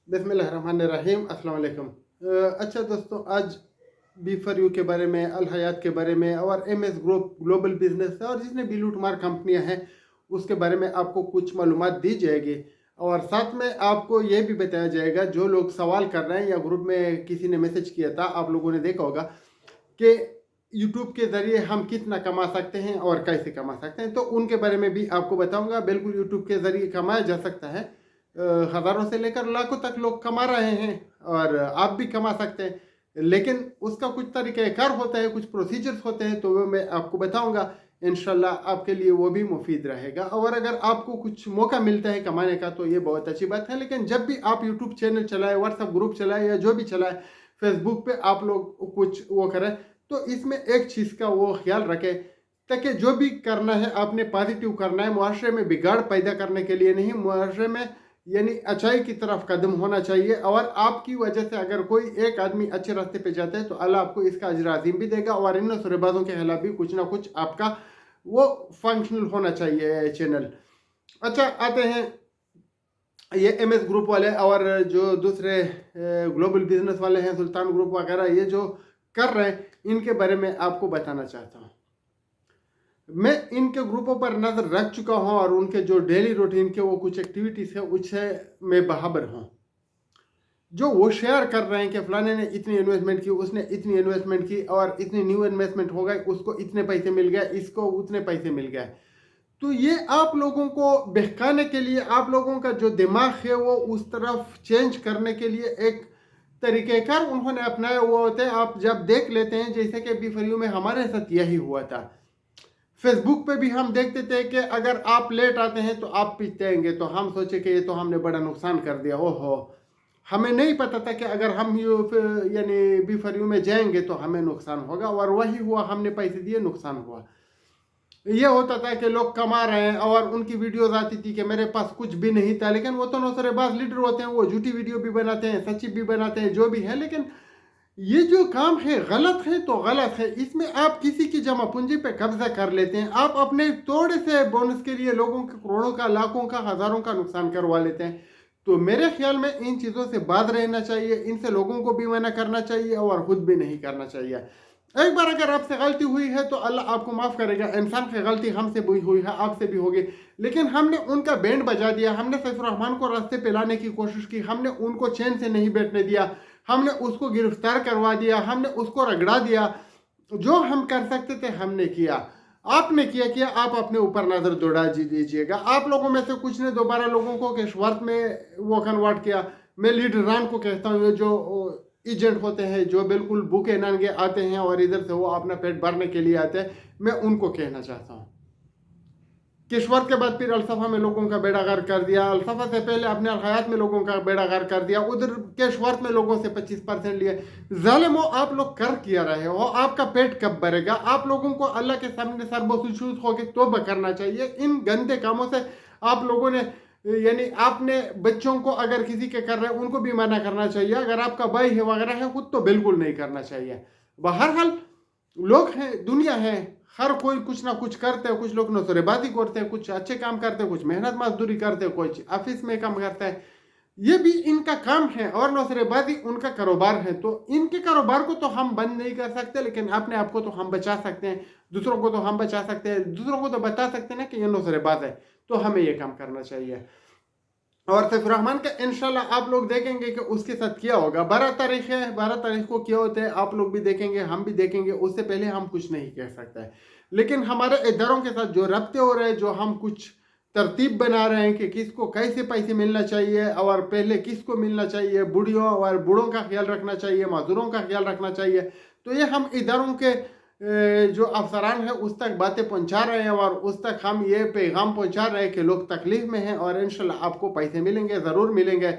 बिस्मिल्लाहिर्रहमानिर्रहीम अस्सलाम वालेकुम। अच्छा दोस्तों, आज बी फॉर यू के बारे में, अल हयात के बारे में और M S group global business और जितने भी लूटमार कंपनियां हैं उसके बारे में आपको कुछ मालूमात दी जाएगी। और साथ में आपको ये भी बताया जाएगा, जो लोग सवाल कर रहे हैं या ग्रुप में किसी ने मैसेज किया था, आप लोगों ने देखा होगा कि यूट्यूब के ज़रिए हम कितना कमा सकते हैं और कैसे कमा सकते हैं, तो उनके बारे में भी आपको बताऊंगा। बिल्कुल यूट्यूब के ज़रिए कमाया जा सकता है। हज़ारों से लेकर लाखों तक लोग कमा रहे हैं और आप भी कमा सकते हैं, लेकिन उसका कुछ तरीक़ाकार होता है, कुछ प्रोसीजर्स होते हैं, तो वो मैं आपको बताऊंगा। इंशाल्लाह आपके लिए वो भी मुफीद रहेगा। और अगर आपको कुछ मौका मिलता है कमाने का तो ये बहुत अच्छी बात है। लेकिन जब भी आप यूट्यूब चैनल चलाए, व्हाट्सएप ग्रुप चलाए या जो भी चलाए, फेसबुक पे आप लोग कुछ वो करें, तो इसमें एक चीज़ का वो ख्याल रखें ताकि जो भी करना है आपने पॉजिटिव करना है, मुआशरे में बिगाड़ पैदा करने के लिए नहीं, मुआशरे में यानी अच्छाई की तरफ कदम होना चाहिए। और आपकी वजह से अगर कोई एक आदमी अच्छे रास्ते पे जाता है तो अल्लाह आपको इसका अजर अजीम भी देगा। और इन सरेबाजों के खिलाफ भी कुछ ना कुछ आपका वो फंक्शनल होना चाहिए चैनल। अच्छा, आते हैं ये एम एस ग्रुप वाले और जो दूसरे ग्लोबल बिजनेस वाले हैं, सुल्तान ग्रुप वगैरह, ये जो कर रहे हैं, इनके बारे में आपको बताना चाहता हूँ। मैं इनके ग्रुपों पर नज़र रख चुका हूँ और उनके जो डेली रूटीन के वो कुछ एक्टिविटीज़ है उससे मैं बराबर हूँ। जो वो शेयर कर रहे हैं कि फलाने ने इतनी इन्वेस्टमेंट की, उसने इतनी इन्वेस्टमेंट की और इतनी न्यू इन्वेस्टमेंट हो गई, उसको इतने पैसे मिल गए, इसको उतने पैसे मिल गए, तो ये आप लोगों को बहकाने के लिए, आप लोगों का जो दिमाग है वो उस तरफ चेंज करने के लिए एक तरीक़ेकार उन्होंने अपनाया हुआ होता है। आप जब देख लेते हैं, जैसे कि बी फॉर यू में हमारे साथ यही हुआ था। फेसबुक पे भी हम देखते थे कि अगर आप लेट आते हैं तो आप पीछे आएंगे, तो हम सोचे कि ये तो हमने बड़ा नुकसान कर दिया। ओहो, हमें नहीं पता था कि अगर हम यानी बी फॉर यू में जाएंगे तो हमें नुकसान होगा, और वही हुआ। हमने पैसे दिए, नुकसान हुआ। ये होता था कि लोग कमा रहे हैं और उनकी वीडियोस आती थी कि मेरे पास कुछ भी नहीं था, लेकिन वो तो नौसरेबाज लीडर होते हैं, वो झूठी वीडियो भी बनाते हैं, सच्ची भी बनाते हैं, जो भी है। लेकिन ये जो काम है गलत है तो गलत है। इसमें आप किसी की जमा पूंजी पे कब्जा कर लेते हैं, आप अपने थोड़े से बोनस के लिए लोगों के करोड़ों का, लाखों का, हजारों का नुकसान करवा लेते हैं। तो मेरे ख्याल में इन चीज़ों से बाज रहना चाहिए, इनसे लोगों को भी मना करना चाहिए और खुद भी नहीं करना चाहिए। एक बार अगर आपसे गलती हुई है तो अल्लाह आपको माफ़ करेगा। इंसान की गलती हमसे भी हुई है, आपसे भी होगी, लेकिन हमने उनका बैंड बजा दिया, हमने सैफुर रहमान को रास्ते पे लाने की कोशिश की, हमने उनको चैन से नहीं बैठने दिया, हमने उसको गिरफ्तार करवा दिया, हमने उसको रगड़ा दिया। जो हम कर सकते थे हमने किया। आपने किया, आप अपने ऊपर नज़र दौड़ा दीजिएगा। आप लोगों में से कुछ ने दोबारा लोगों को कैशवर्थ में वो कन्वर्ट किया। मैं लीडरान को कहता हूँ, जो एजेंट होते हैं, जो बिल्कुल भूखे नंगे आते हैं और इधर से वो अपना पेट भरने के लिए आते हैं, मैं उनको कहना चाहता हूँ। किश्वर के बाद फिर अलसफा में लोगों का बेड़ा गर्क कर दिया, अलसफा से पहले अपने हयात में लोगों का बेड़ा गर्क कर दिया, उधर केशवर्त में लोगों से 25% लिए। जालिमो, आप लोग कर किया रहे हो, आपका पेट कब भरेगा? आप लोगों को अल्लाह के सामने सरबोशूद होकर तौबा करना चाहिए। इन गंदे कामों से आप लोगों ने, यानी आपने बच्चों को अगर किसी के कर रहे हैं उनको भी मना करना चाहिए। अगर आपका भाई है वगैरह है, खुद तो बिल्कुल नहीं करना चाहिए। बहरहाल लोग हैं, दुनिया है, हर कोई कुछ ना कुछ करते हैं। कुछ लोग नौसरेबाजी करते हैं, कुछ अच्छे काम करते हैं, कुछ मेहनत मजदूरी करते हैं, कुछ ऑफिस में काम करते हैं। ये भी इनका काम है और नौसरेबाजी उनका कारोबार है। तो इनके कारोबार को तो हम बंद नहीं कर सकते, लेकिन अपने आप को तो हम बचा सकते हैं, दूसरों को तो हम बचा सकते हैं, दूसरों को तो बता सकते हैं ना कि ये नौसरेबाज है, तो हमें ये काम करना चाहिए। और सैफुर रहमान का इंशाल्लाह आप लोग देखेंगे कि उसके साथ क्या होगा। 12 तारीख है, 12 तारीख को क्या होता है आप लोग भी देखेंगे, हम भी देखेंगे। उससे पहले हम कुछ नहीं कह सकते हैं, लेकिन हमारे इदारों के साथ जो रब्ते हो रहे हैं, जो हम कुछ तरतीब बना रहे हैं कि किसको कैसे पैसे मिलना चाहिए और पहले किसको मिलना चाहिए, बूढ़ियों और बूढ़ों का ख्याल रखना चाहिए, मजदूरों का ख्याल रखना चाहिए, तो ये हम इदारों के जो अफसरान है उस तक बातें पहुंचा रहे हैं और उस तक हम ये पैगाम पहुंचा रहे हैं कि लोग तकलीफ में हैं और इंशाल्लाह आपको पैसे मिलेंगे, ज़रूर मिलेंगे।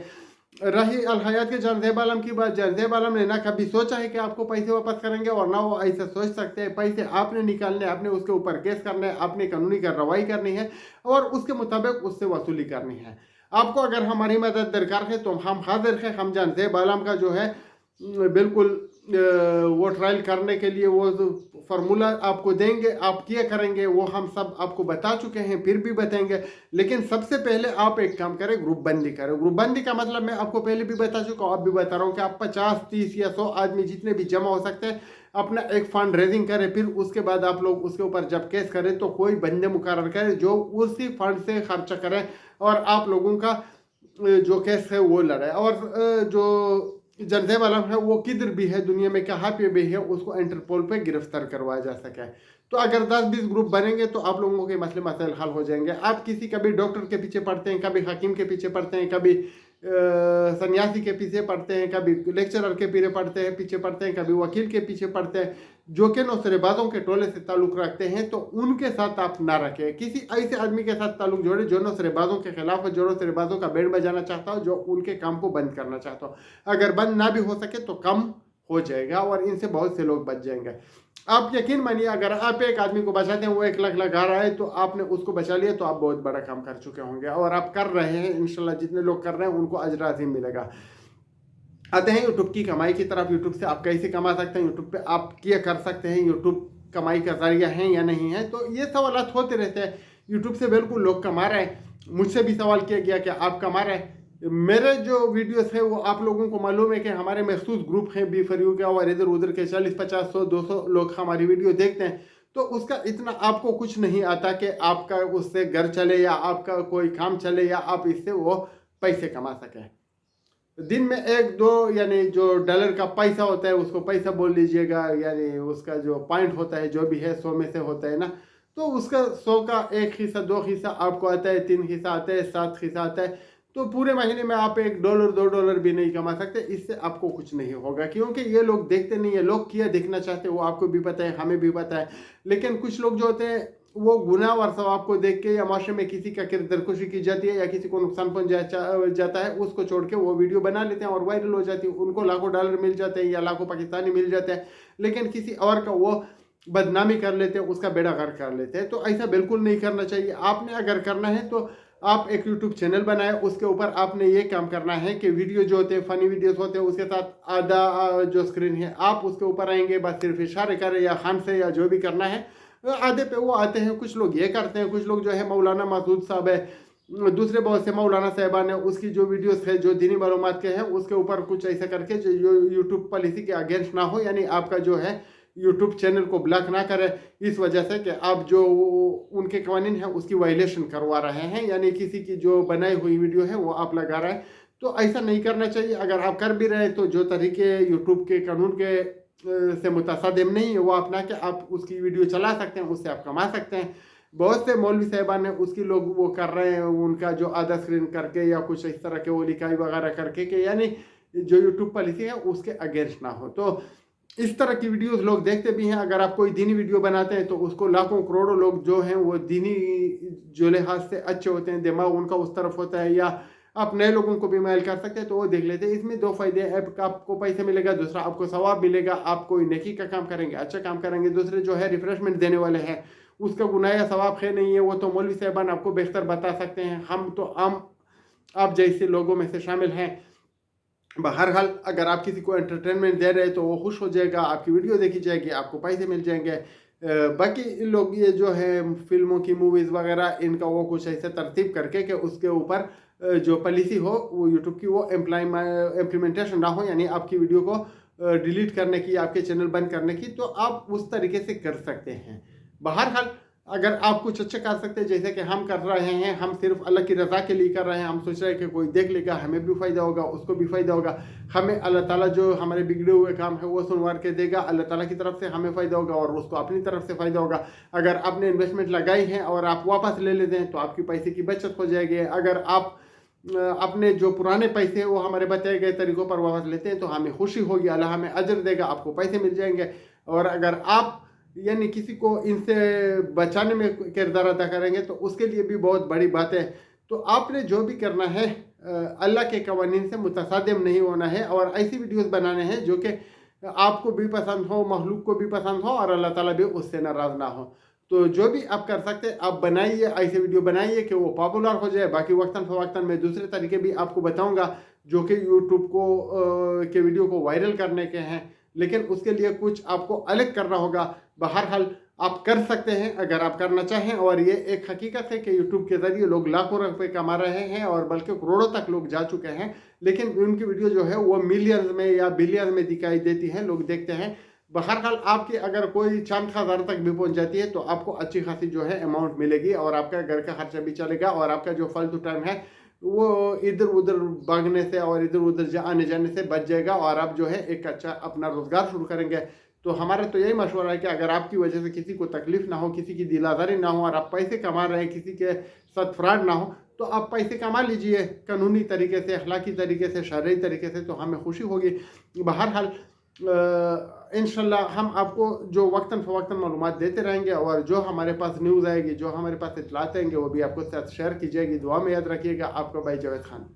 रही अल हयात के जानज़ेब आलम की बात, जानज़ेब आलम ने ना कभी सोचा है कि आपको पैसे वापस करेंगे और ना वो ऐसा सोच सकते हैं। पैसे आपने निकालने, आपने उसके ऊपर केस करना है, आपने कानूनी कार्रवाई करनी है और उसके मुताबिक उससे वसूली करनी है। आपको अगर हमारी मदद दरकार है तो हम हाजिर हैं। हम जानज़ेब आलम का जो है बिल्कुल वो ट्रायल करने के लिए वो फार्मूला आपको देंगे, आप किया करेंगे, वो हम सब आपको बता चुके हैं, फिर भी बताएंगे। लेकिन सबसे पहले आप एक काम करें, ग्रुप बंदी करें। ग्रुप बंदी का मतलब मैं आपको पहले भी बता चुका हूँ, अब भी बता रहा हूँ कि आप 50, 30 या 100 आदमी जितने भी जमा हो सकते हैं अपना एक फंड रेजिंग करें। फिर उसके बाद आप लोग उसके ऊपर जब केस करें तो कोई बंदे मुकर्रर करें जो उसी फंड से खर्चा करें और आप लोगों का जो केस है वो लड़े। और जो जर्जेब आलम है वो किधर भी है दुनिया में, कहाँ पे भी है, उसको इंटरपोल पे गिरफ्तार करवाया जा सके। तो अगर 10-20 ग्रुप बनेंगे तो आप लोगों के मसले मसाइल हल हो जाएंगे। आप किसी कभी डॉक्टर के पीछे पढ़ते हैं, कभी हकीम के पीछे पढ़ते हैं, कभी सन्यासी के पीछे पढ़ते हैं, कभी लेक्चरर के पीछे पढ़ते हैं, कभी वकील के पीछे पढ़ते हैं, जो कि नौसरेबाजों के टोले से ताल्लुक़ रखते हैं, तो उनके साथ आप ना रखें। किसी ऐसे आदमी के साथ ताल्लुक़ जोड़े जो नौसरेबाजों के खिलाफ है, जो नौसरेबाजों का बैंड बजाना चाहता हो, जो उनके काम को बंद करना चाहता हो। अगर बंद ना भी हो सके तो कम हो जाएगा और इनसे बहुत से लोग बच जाएंगे। आप यकीन मानिए, अगर आप एक आदमी को बचाते हैं, वो 1 लाख लगा रहा है, तो आपने उसको बचा लिया तो आप बहुत बड़ा काम कर चुके होंगे। और आप कर रहे हैं, इंशाल्लाह जितने लोग कर रहे हैं उनको अजर अज़ीम मिलेगा। आते हैं यूट्यूब की कमाई की तरफ। यूट्यूब से आप कैसे कमा सकते हैं, यूट्यूब पे आप क्या कर सकते हैं, यूट्यूब कमाई का जरिया है या नहीं है। तो ये सवाल होते रहते हैं। यूट्यूब से बिल्कुल लोग कमा रहे हैं। मुझसे भी सवाल किया गया कि आप कमा रहे हैं। मेरे जो वीडियोस है वो आप लोगों को मालूम है कि हमारे मखसूस ग्रुप हैं बी फॉर यू के, और इधर उधर के 40, 50, 100, 200 लोग हमारी वीडियो देखते हैं। तो उसका इतना आपको कुछ नहीं आता कि आपका उससे घर चले या आपका कोई काम चले या आप इससे वो पैसे कमा सकें। दिन में 1-2 यानी जो डॉलर का पैसा होता है उसको पैसा बोल लीजिएगा, यानी उसका जो पॉइंट होता है जो भी है 100 में से होता है ना, तो उसका 100 का 1 हिस्सा 2 हिस्सा आपको आता है, 3 हिस्सा आता है, 7 हिस्सा आता है। तो पूरे महीने में आप $1 $2 भी नहीं कमा सकते। इससे आपको कुछ नहीं होगा, क्योंकि ये लोग देखते नहीं है। लोग क्या देखना चाहते हैं वो आपको भी पता है, हमें भी पता है। लेकिन कुछ लोग जो होते हैं वो गुनाह और सवाब को देख के, या माशरे में किसी का किरदरकुशी की जाती है या किसी को नुकसान पहुंच जाता है, उसको छोड़ के वो वीडियो बना लेते हैं और वायरल हो जाती है। उनको लाखों डॉलर मिल जाते हैं या लाखों पाकिस्तानी मिल जाते हैं, लेकिन किसी और का वो बदनामी कर लेते हैं, उसका बेड़ा गर्क कर लेते हैं। तो ऐसा बिल्कुल नहीं करना चाहिए। आपने अगर करना है तो आप एक यूट्यूब चैनल बनाए, उसके ऊपर आपने ये काम करना है कि वीडियो जो होते हैं, फनी वीडियोस होते हैं, उसके साथ आधा जो स्क्रीन है आप उसके ऊपर आएंगे, बस सिर्फ इशारे करें या खान से या जो भी करना है आधे पे वो आते हैं। कुछ लोग ये करते हैं, कुछ लोग जो है मौलाना मसूद साहब है, दूसरे बहुत से मौलाना साहबान है, उसकी जो वीडियोस है जो दीनी मालूमात के हैं उसके ऊपर कुछ ऐसा करके जो यूट्यूब पॉलिसी के अगेंस्ट ना हो, यानी आपका जो है यूट्यूब चैनल को ब्लॉक ना करे, इस वजह से कि आप जो उनके कानून है उसकी वायलेशन करवा रहे हैं, यानी किसी की जो बनाई हुई वीडियो है वो आप लगा रहे हैं। तो ऐसा नहीं करना चाहिए। अगर आप कर भी रहे हैं तो जो तरीके यूट्यूब के कानून के से मुतासदिम नहीं है वो अपना के आप उसकी वीडियो चला सकते हैं, उससे आप कमा सकते हैं। बहुत से मौलवी साहबान ने उसकी लोग वो कर रहे हैं, उनका जो आधा स्क्रीन करके या कुछ इस तरह के वो लिखाई वगैरह करके कि यानी जो यूट्यूब पॉलिसी है उसके अगेंस्ट ना हो। तो इस तरह की वीडियोस लोग देखते भी हैं। अगर आप कोई दीनी वीडियो बनाते हैं तो उसको लाखों करोड़ों लोग जो हैं वो दीनी जो लिहाज से अच्छे होते हैं, दिमाग उनका उस तरफ होता है, या आप नए लोगों को भी मेल कर सकते हैं तो वो देख लेते हैं। इसमें 2 फायदे हैं, आपको पैसे मिलेगा, दूसरा आपको सवाब मिलेगा। आप कोई नेकी का काम करेंगे, अच्छा काम करेंगे। दूसरे जो है रिफ्रेशमेंट देने वाले हैं, उसका गुनाह या सवाब है नहीं है, वो तो मौलवी साहबान आपको बेहतर बता सकते हैं। हम तो आम आप जैसे लोगों में से शामिल हैं। बहरहाल अगर आप किसी को एंटरटेनमेंट दे रहे हैं तो वो खुश हो जाएगा, आपकी वीडियो देखी जाएगी, आपको पैसे मिल जाएंगे। बाकी लोग ये जो है फिल्मों की मूवीज़ वगैरह इनका वो कुछ ऐसे तरतीब करके कि उसके ऊपर जो पॉलिसी हो वो यूट्यूब की वो इम्प्लीमेंटेशन ना हो, यानी आपकी वीडियो को डिलीट करने की, आपके चैनल बंद करने की, तो आप उस तरीके से कर सकते हैं। बहरहाल अगर आप कुछ अच्छा कर सकते हैं जैसे कि हम कर रहे हैं, हम सिर्फ अल्लाह की रज़ा के लिए कर रहे हैं, हम सोच रहे हैं कि कोई देख लेगा, हमें भी फ़ायदा होगा, उसको भी फ़ायदा होगा, हमें अल्लाह ताला जो हमारे बिगड़े हुए काम है वो सुनवार के देगा, अल्लाह ताला की तरफ से हमें फ़ायदा होगा और उसको अपनी तरफ से फ़ायदा होगा। अगर आपने इन्वेस्टमेंट लगाई है और आप वापस ले लेते हैं तो आपकी पैसे की बचत हो जाएगी। अगर आप अपने जो पुराने पैसे वो हमारे बताए गए तरीक़ों पर वापस लेते हैं तो हमें खुशी होगी, अल्लाह हमें अजर देगा, आपको पैसे मिल जाएंगे। और अगर आप यानी किसी को इनसे बचाने में किरदार अदा करेंगे तो उसके लिए भी बहुत बड़ी बात है। तो आपने जो भी करना है अल्लाह के कवानीन से मुतसादिम नहीं होना है और ऐसी वीडियोस बनाने हैं जो कि आपको भी पसंद हो, महलूक को भी पसंद हो और अल्लाह ताला भी उससे नाराज़ ना हो। तो जो भी आप कर सकते हैं आप बनाइए, ऐसे वीडियो बनाइए कि वो पॉपुलर हो जाए। बाकी वक्तन फ़वक्तन मैं दूसरे तरीके भी आपको बताऊँगा जो कि यूट्यूब को के वीडियो को वायरल करने के हैं। लेकिन उसके लिए कुछ आपको अलग करना होगा। बहरहाल आप कर सकते हैं अगर आप करना चाहें, और ये एक हकीकत है कि यूट्यूब के ज़रिए लोग लाखों रुपए कमा रहे हैं और बल्कि करोड़ों तक लोग जा चुके हैं, लेकिन उनकी वीडियो जो है वो मिलियंस में या बिलियंस में दिखाई देती है, लोग देखते हैं। बहरहाल आपकी अगर कोई चंद हज़ार तक भी पहुंच जाती है तो आपको अच्छी खासी जो है अमाउंट मिलेगी, और आपका घर का खर्चा भी चलेगा, और आपका जो फालतू टाइम है वो इधर उधर भागने से और इधर उधर आने जाने से बच जाएगा, और आप जो है एक अच्छा अपना रोजगार शुरू करेंगे। तो हमारा तो यही मशवरा है कि अगर आपकी वजह से किसी को तकलीफ ना हो, किसी की दिल आज़ारी ना हो, और आप पैसे कमा रहे हैं, किसी के साथ फ्रॉड ना हो, तो आप पैसे कमा लीजिए कानूनी तरीके से, अखलाकी तरीके से, शरई तरीके से, तो हमें खुशी होगी। बहरहाल इंशाल्लाह हम आपको जो वक्तन फ़वक्तन मालूमात देते रहेंगे, और जो हमारे पास न्यूज़ आएगी, जो हमारे पास इतलात आएंगे, वो भी आपको साथ शेयर की जाएगी। दुआ में याद रखिएगा। आपका भाई जावेद खान।